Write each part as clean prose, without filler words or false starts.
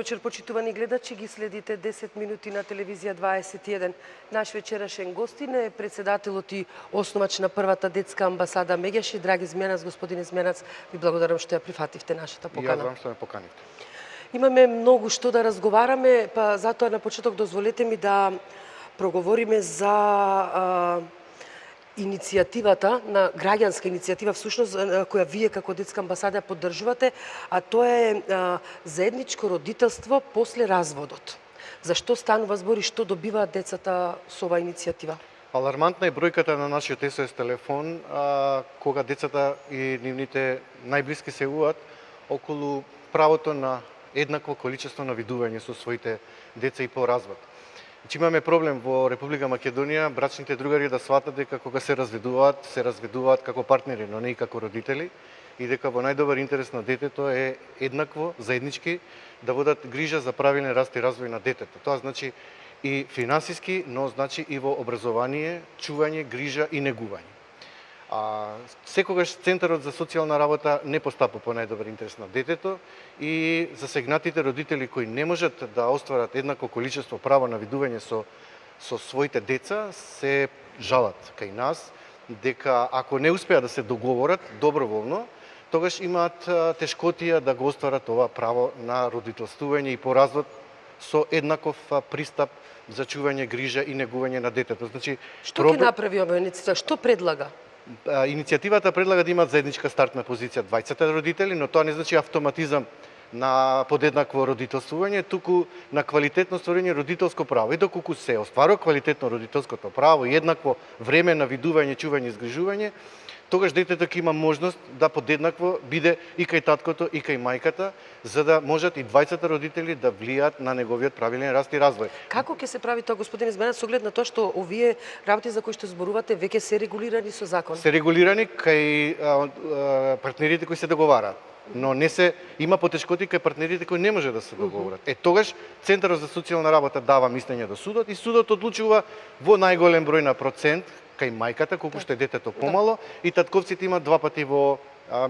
вечер, почитувани гледачи, ги следите 10 минути на телевизија 21. Наш вечерашен гостин е председателот и основач на првата детска амбасада Меѓаши. Драги Змјанац, господине Змјанац, ви благодарам што ја прифативте нашата покана. И јас вам што ме поканивте. Имаме многу што да разговараме, па затоа на почеток дозволете ми да проговориме за иницијативата, на граѓанска иницијатива всушност која вие како детска амбасада поддржувате, а тоа е заедничко родителство после разводот. Зашто станува збор и што добиваат децата со оваа иницијатива? Алармантна е бројката на нашиот СОС телефон, кога децата и нивните најблиски се јавуваат околу правото на еднакво количество на видување со своите деца и по развод. Значи имаме проблем во Република Македонија, брачните другари да сватат дека кога се разведуваат како партнери, но не и како родители, и дека во најдобар интерес на детето е еднакво, заеднички, да водат грижа за правилен раст и развој на детето. Тоа значи и финансиски, но значи и во образование, чување, грижа и негување. Секогаш Центарот за социјална работа не постапа по најдобар интерес на детето и засегнатите родители кои не можат да остварат еднакво количество право на видување со своите деца се жалат кај нас дека ако не успеат да се договорат доброволно, тогаш имаат тешкотија да го остварат ова право на родителствување и по развод со еднаков пристап за чување, грижа и негување на детето. Значи, што ќе направи оваа иницијатива? Што предлага? Иницијативата предлага да имат заедничка стартна позиција двајцата родители, но тоа не значи автоматизам на подеднакво родителствување, туку на квалитетно створење родителско право. И доколку се остварува квалитетно родителското право и еднакво време на видување, чување и згрижување, тогаш детето ќе има можност да подеднакво биде и кај таткото и кај мајката, за да можат и двајцата родители да влијаат на неговиот правилен раст и развој. Како ќе се прави тоа, господине Змјанац, со оглед на тоа што овие работи за кои што зборувате веќе се регулирани со закон? Се регулирани кај партнерите кои се договараат, но не се има потешкоти кај партнерите кои не може да се договорат. Тогаш Центарот за социјална работа дава мислење до судот и судот одлучува во најголем број на процент кај мајката, колку што е детето помало, и татковците имаат 2 пати во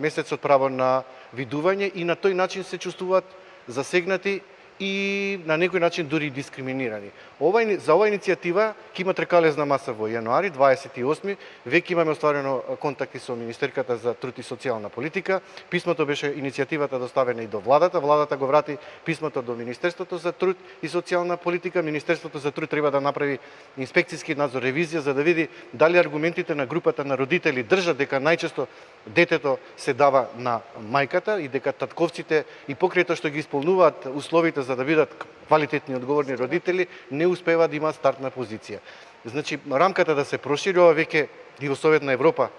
месецот право на видување и на тој начин се чувствуваат засегнати и на некој начин дури дискриминирани. За оваа иницијатива ќе има тркалезна маса во јануари, 28. Веќе имаме остварено контакти со Министерката за труд и социјална политика. Писмото беше иницијативата доставена и до владата. Владата го врати писмото до Министерството за труд и социјална политика. Министерството за труд треба да направи инспекцијски надзор, ревизија, за да види дали аргументите на групата на родители држат дека најчесто детето се дава на мајката и дека татковците и покрај тоа што ги исполнуваат условите за да бидат квалитетни и одговорни родители, не успева да има стартна позиција. Значи, рамката да се прошири, ова веќе и во Советна Европа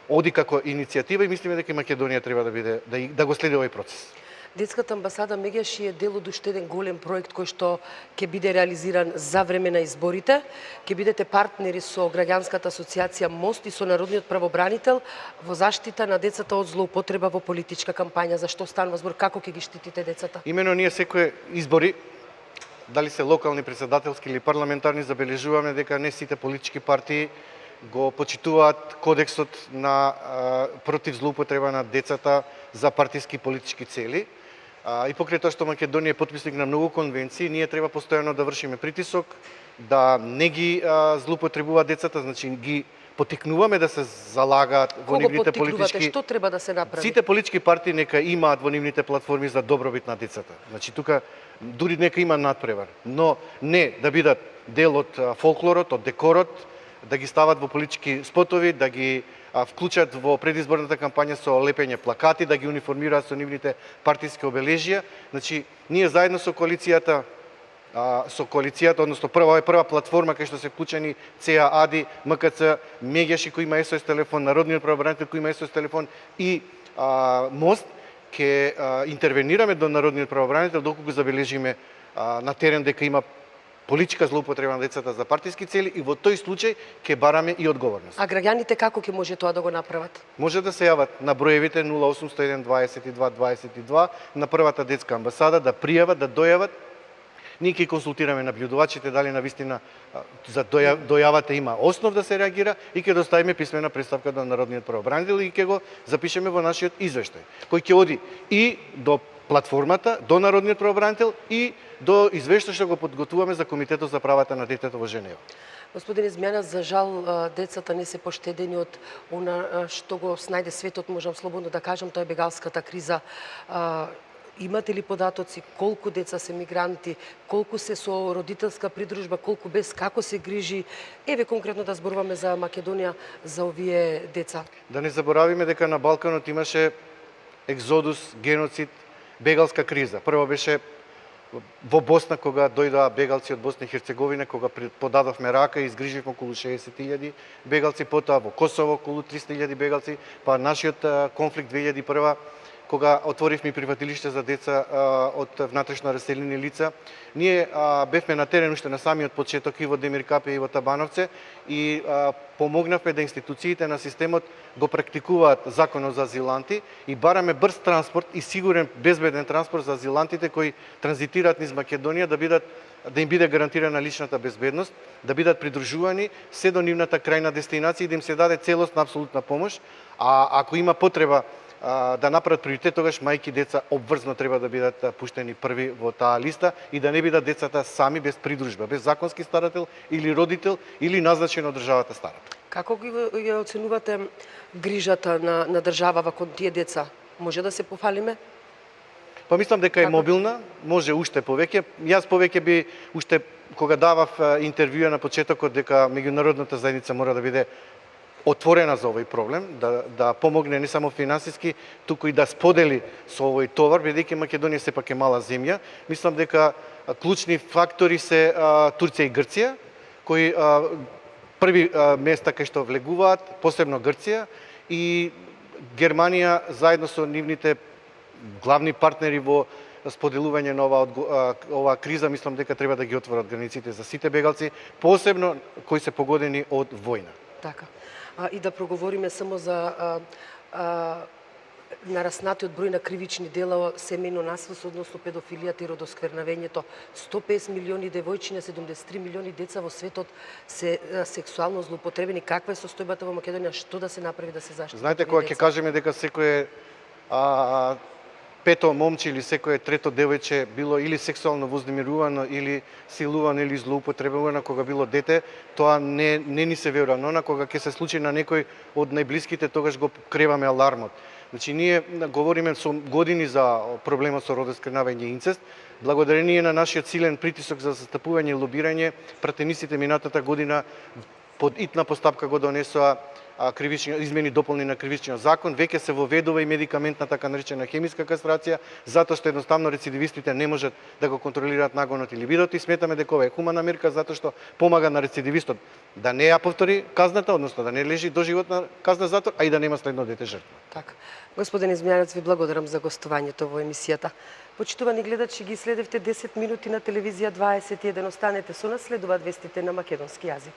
оди како иницијатива и мислиме дека Македонија треба да биде да го следи овој процес. Детската амбасада Меѓаши е дел од уште еден голем проект кој што ќе биде реализиран за време на изборите. Ќе бидете партнери со граѓанската асоциација Мост и со народниот правобранител во заштита на децата од злоупотреба во политичка кампања. Зашто станува збор, како ќе ги штитите децата? Имено ние секој избори, дали се локални, председателски или парламентарни, забележуваме дека не сите политички партии го почитуваат кодексот на против злоупотреба на децата за партиски политички цели. И покрај тоа што Македонија е потписник на многу конвенции, ние треба постојано да вршиме притисок, да не ги злоупотребуваат децата, значи ги потикнуваме да се залагаат во нивните политички. Што треба да се направи? Сите политички партии нека имаат во нивните платформи за добробит на децата. Значи тука дури нека има надпревар, но не да бидат дел од фолклорот, од декорот, да ги стават во политички спотови, да ги вклучат во предизборната кампања со лепење плакати, да ги униформираат со нивните партиски обележја. Значи, ние заедно со коалицијата, односно прва платформа кај што се вклучени ЦЕА, АДИ, МКЦ, Меѓаши кој има СОС телефон, Народниот правобранител кој има СОС телефон и Мост, ќе интервенираме до Народниот правобранител доколку забележиме на терен дека има политичка злоупотреба на децата за партиски цели и во тој случај ќе бараме и одговорност. А граѓаните како ќе може тоа да го направат? Може да се јават на броевите 0801 22 22 на првата детска амбасада, да пријават, да дојават. Ние ќе консултираме наблюдувачите дали навистина за дојавата има основ да се реагира и ќе доставиме писмена представка до Народниот правобранител и ќе го запишеме во нашиот извештај, кој ќе оди и до платформата, до народниот правобранител и до извештај што го подготвуваме за Комитетот за правата на детето во Женева. Господин Измјанец, за жал децата не се поштедени од она што го снајде светот, можам слободно да кажам, тоа е бегалската криза. Имате ли податоци колку деца се мигранти, колку се со родителска придружба, колку без, како се грижи? Еве конкретно да зборуваме за Македонија, за овие деца. Да не заборавиме дека на Балканот имаше екзодус, геноцид, бегалска криза. Прво беше во Босна, кога дојдоа бегалци од Босна и Херцеговина, кога подадовме рака и изгриживме околу 60.000 бегалци, потоа во Косово околу 300.000 бегалци, па нашиот конфликт 2001 кога отворивме прифатилиште за деца од внатрешно раселени лица. Ние бевме на терен уште на самиот почеток и во Демир Капе и во Табановце и помогнавме да институциите на системот го практикуваат законот за азиланти и бараме брз транспорт и сигурен безбеден транспорт за азилантите кои транзитираат низ Македонија да им биде гарантирана личната безбедност, да бидат придружувани се до нивната крајна дестинација и да им се даде целосна апсолутна помош, а ако има потреба да направат приоритет, тогаш мајки и деца обврзно треба да бидат пуштени први во таа листа и да не бидат децата сами без придружба, без законски старател или родител или назначен од државата старател. Како ги оценувате грижата на државава кон тие деца? Може да се пофалиме? Па мислам дека е мобилна, може уште повеќе. Јас повеќе би уште кога давав интервјуа на почетокот дека меѓународната заедница мора да биде отворена за овој проблем, да помогне не само финансиски, туку и да сподели со овој товар, бидејќи Македонија сепак е мала земја. Мислам дека клучни фактори се Турција и Грција, кои први места кај што влегуваат, посебно Грција и Германија заедно со нивните главни партнери во споделување на оваа криза, мислам дека треба да ги отворат границите за сите бегалци, посебно кои се погодени од војна. Така. И да проговориме само за нараснатиот број на кривични дела, семејно насилство, односно педофилијата и родосквернавењето. 150 милиони девојчиња, 73 милиони деца во светот се сексуално злоупотребени. Каква е состојбата во Македонија? Што да се направи да се заштити? Знаете, кога ќе кажеме дека секое пето момче или секое трето девојче било или сексуално вознемирувано, или силувано, или злоупотребувано кога било дете, тоа не ни се верува. Но кога ќе се случи на некој од најблиските, тогаш го креваме алармот. Значи, ние говориме со години за проблемот со родосквернавање и инцест. Благодарение на нашиот силен притисок за застапување и лобирање, пратениците минатата година под итна постапка го донесоа измени дополни на кривичниот закон, веќе се воведува и медикаментна така наречена хемиска кастрација, затоа што едноставно рецидивистите не можат да го контролираат нагонот или бидот и сметаме дека ова е хумана мерка затоа што помага на рецидивистот да не ја повтори казната, односно да не лежи доживотна казна затвор, а и да нема следно дете жртва. Така. Господин Измјанец, ви благодарам за гостувањето во емисијата. Почитувани гледачи, ги следевте 10 минути на телевизија 21. Останете со нас, следуваат вестите на македонски јазик.